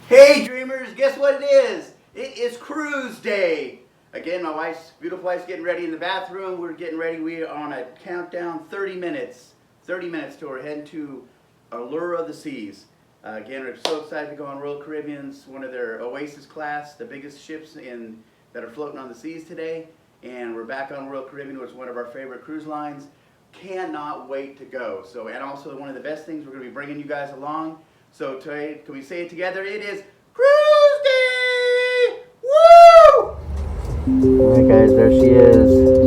Hey dreamers, guess what it is? It is cruise day. Again, my beautiful wife's getting ready in the bathroom. We're getting ready. We are on a countdown, 30 minutes. 30 minutes till we're heading to Allure of the Seas. Again, we're so excited to go on Royal Caribbean's, one of their Oasis class, the biggest ships that are floating on the seas today. And we're back on Royal Caribbean, which is one of our favorite cruise lines. Cannot wait to go. So, and also one of the best things, we're going to be bringing you guys along. So today, can we say it together? It is Cruise Day! Woo! Alright guys, there she is.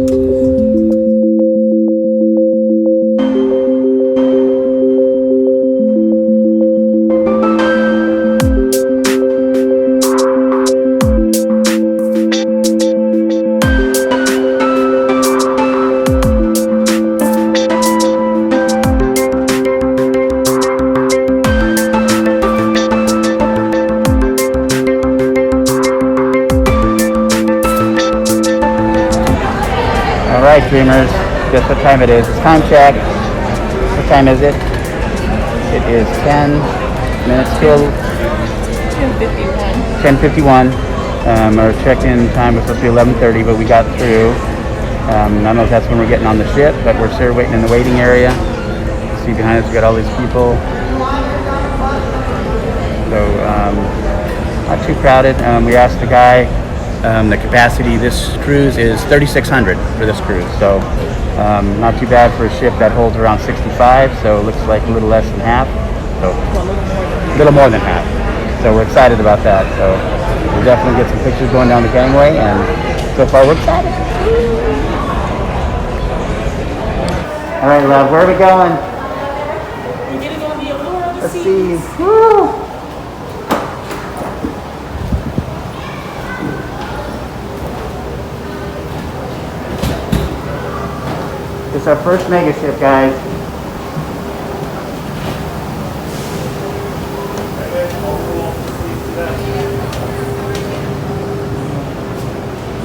Alright dreamers, guess what time it is? It's time check. What time is it? It is 10 minutes till 10:51. Our check-in time was supposed to be 11:30, but we got through. I don't know if that's when we're getting on the ship, but we're still waiting in the waiting area. See behind us, we got all these people. So, not too crowded. We asked the guy, the capacity this cruise is 3,600 for this cruise, so not too bad for a ship that holds around 65, so it looks like a little less than half, so a little more than half. So we're excited about that. So we'll definitely get some pictures going down the gangway, and so far we're excited. All right, love, where are we going? We're gonna go on the Allure of the Let's Seas. see. Woo! It's our first mega ship, guys.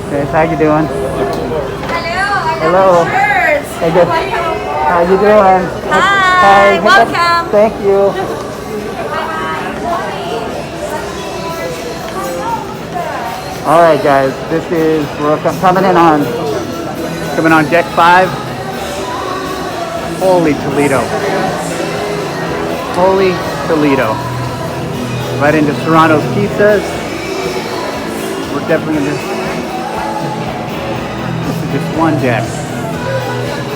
Okay, how you doing? Hello. Shirts. Hey, good. How you doing? Hi, welcome. Thank you. All right, guys. We're coming on deck 5. Holy Toledo. Holy Toledo. Right into Serrano's Pizzas. We're definitely gonna. This is just one deck.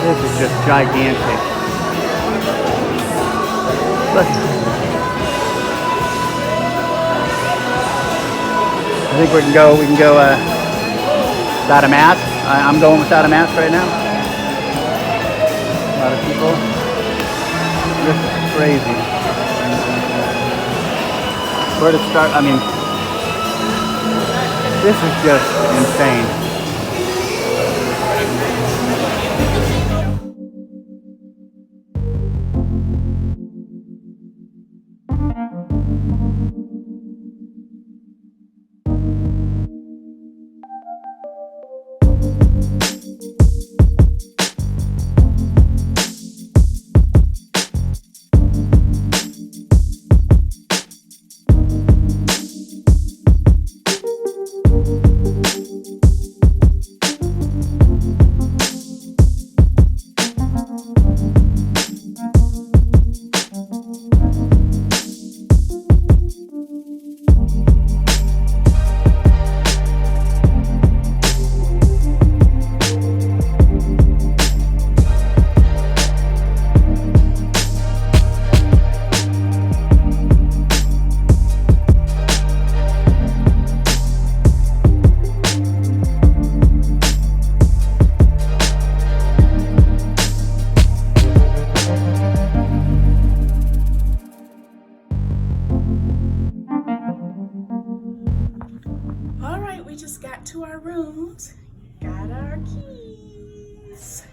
This is just gigantic. Look. I think we can go without a mask. I'm going without a mask right now. A lot of people. This is crazy. Where to start? I mean, this is just insane. To our rooms, got our keys.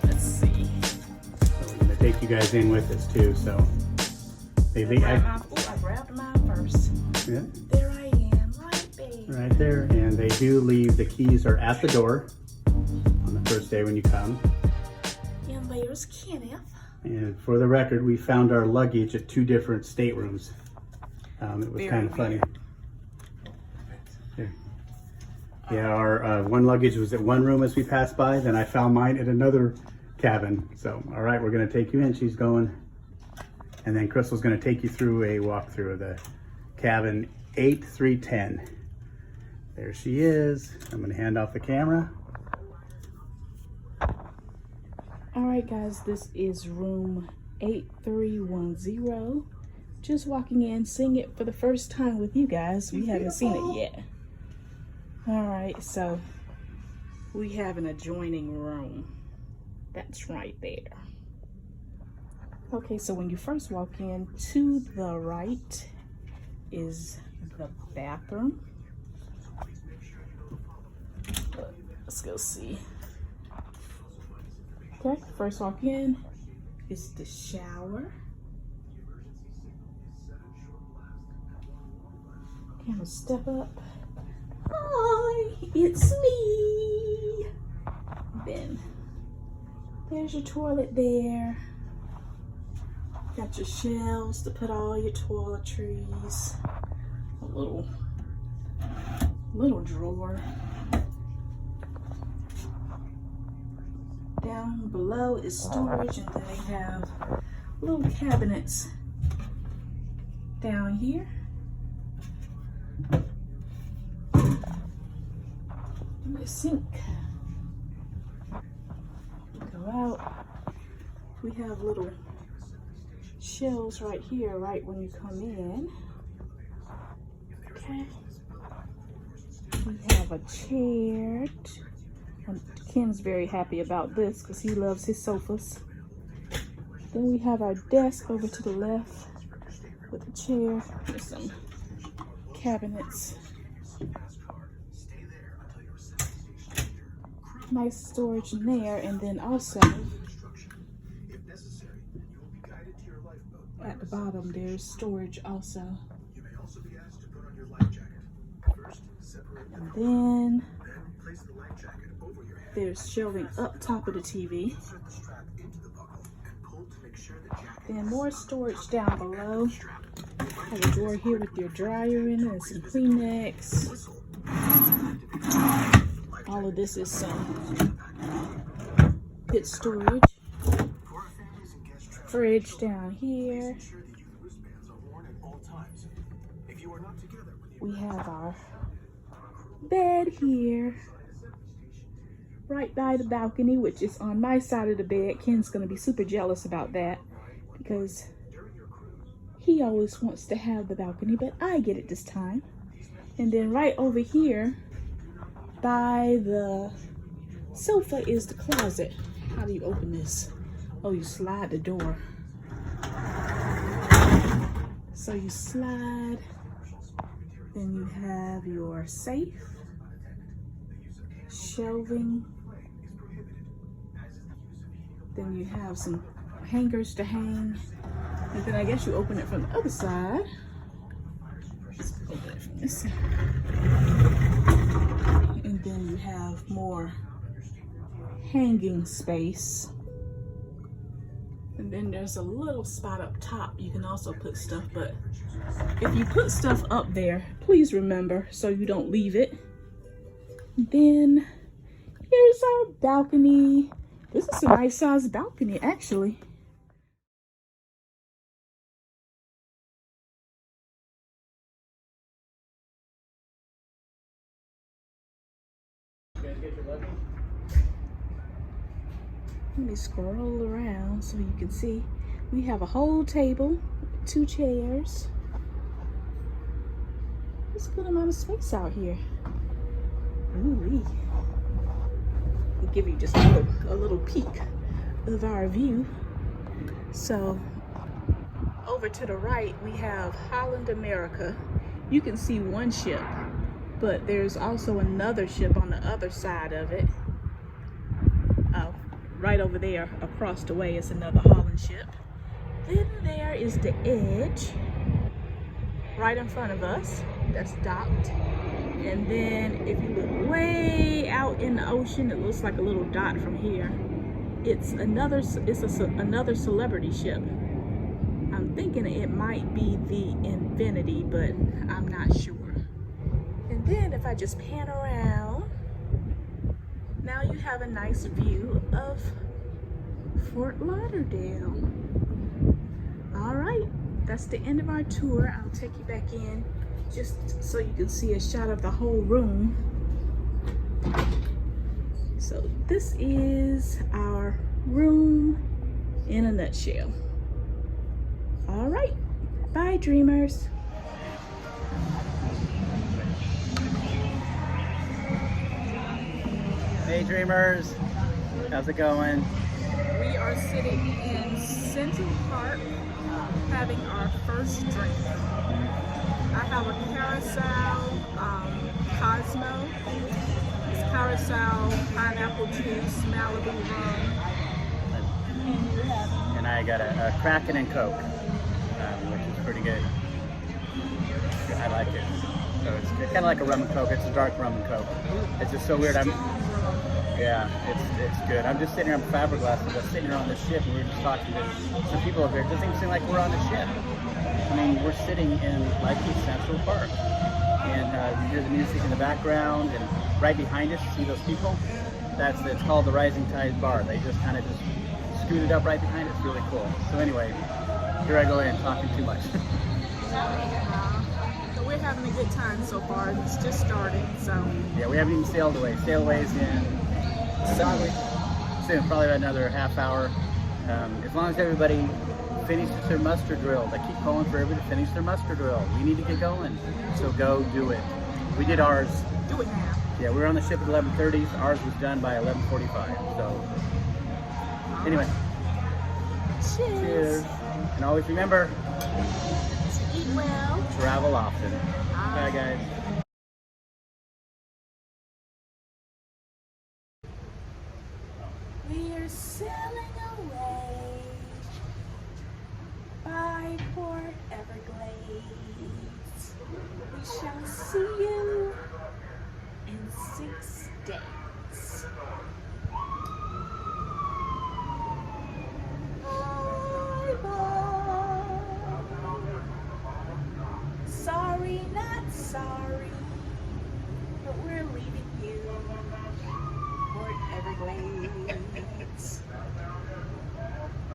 Let's see. So we're gonna take you guys in with us too. So I grabbed mine first. Yeah. There I am, right there, and they do leave. The keys are at the door on the first day when you come. And there's Kenneth. And for the record, we found our luggage at 2 different staterooms. It was Very kind of funny. weird. Here. Yeah, our one luggage was at one room as we passed by. Then I found mine at another cabin. So, all right, we're going to take you in. She's going. And then Crystal's going to take you through a walkthrough of the cabin 8310. There she is. I'm going to hand off the camera. All right, guys, this is room 8310. Just walking in, seeing it for the first time with you guys. We haven't seen it yet. All right, so we have an adjoining room. That's right there. Okay, so when you first walk in, to the right is the bathroom. Let's go see. Okay, first walk in is the shower. Camera, step up. Hi, it's me. Then there's your toilet there. Got your shelves to put all your toiletries. A little drawer. Down below is storage, and then they have little cabinets down here. And the sink. Go out. We have little shelves right here, right when you come in. Okay. We have a chair. Ken's very happy about this because he loves his sofas. Then we have our desk over to the left with a chair. There's some cabinets. Nice storage in there, and then also at the bottom there's storage also. And then there's shelving up top of the TV. Then more storage down below. Have a drawer here with your dryer in it and some Kleenex. All of this is some good storage. Fridge down here. We have our bed here, right by the balcony, which is on my side of the bed. Ken's gonna be super jealous about that because he always wants to have the balcony, but I get it this time. And then right over here by the sofa is the closet. How do you open this? Oh, you slide the door. So you slide, then you have your safe, shelving, then you have some hangers to hang, and then I guess you open it from the other side. Let's open it from this side. And then you have more hanging space. And then there's a little spot up top. You can also put stuff, but if you put stuff up there, please remember so you don't leave it. And then here's our balcony. This is a nice sized balcony, actually. Let me scroll around so you can see. We have a whole table, 2 chairs. Let's put them out of space out here. Ooh-wee. We'll give you just a little peek of our view. So over to the right, we have Holland America. You can see one ship, but there's also another ship on the other side of it. Right over there, across the way, is another Holland ship. Then there is the Edge, right in front of us. That's docked. And then if you look way out in the ocean, it looks like a little dot from here. It's another celebrity ship. I'm thinking it might be the Infinity, but I'm not sure. And then if I just pan around, now you have a nice view of Fort Lauderdale. All right, that's the end of our tour. I'll take you back in just so you can see a shot of the whole room. So this is our room in a nutshell. All right, bye dreamers. Hey dreamers, how's it going? We are sitting in Central Park having our first drink. I have a carousel Cosmo. It's carousel, pineapple juice, Malibu rum. And you have And I got a Kraken and Coke, which is pretty good. I like it. So it's kind of like a rum and Coke. It's a dark rum and Coke. It's just so weird. Yeah, it's good. I'm just sitting here on fiberglass. I was sitting here on the ship, and we were just talking to some people over here. It doesn't even seem like we're on the ship. I mean, we're sitting in like Central Park, and you hear the music in the background, and right behind us, see those people? It's called the Rising Tide Bar. They just kind of scooted up right behind us. Really cool. So anyway, here I go in talking too much. We're having a good time so far. It's just starting, so. Yeah, we haven't even sailed away. Sailaway's in soon, probably about another half hour. As long as everybody finishes their muster drill. They keep calling for everybody to finish their muster drill. We need to get going, so go do it. We did ours. Do it now. Yeah, we were on the ship at 11:30. Ours was done by 11:45. So anyway, cheers. And always remember, Eat well. travel often. Bye guys. We're sailing away by Port Everglades. We shall see you in 6 days. Bye bye. Sorry, not sorry, but we're leaving you. Port Everglades.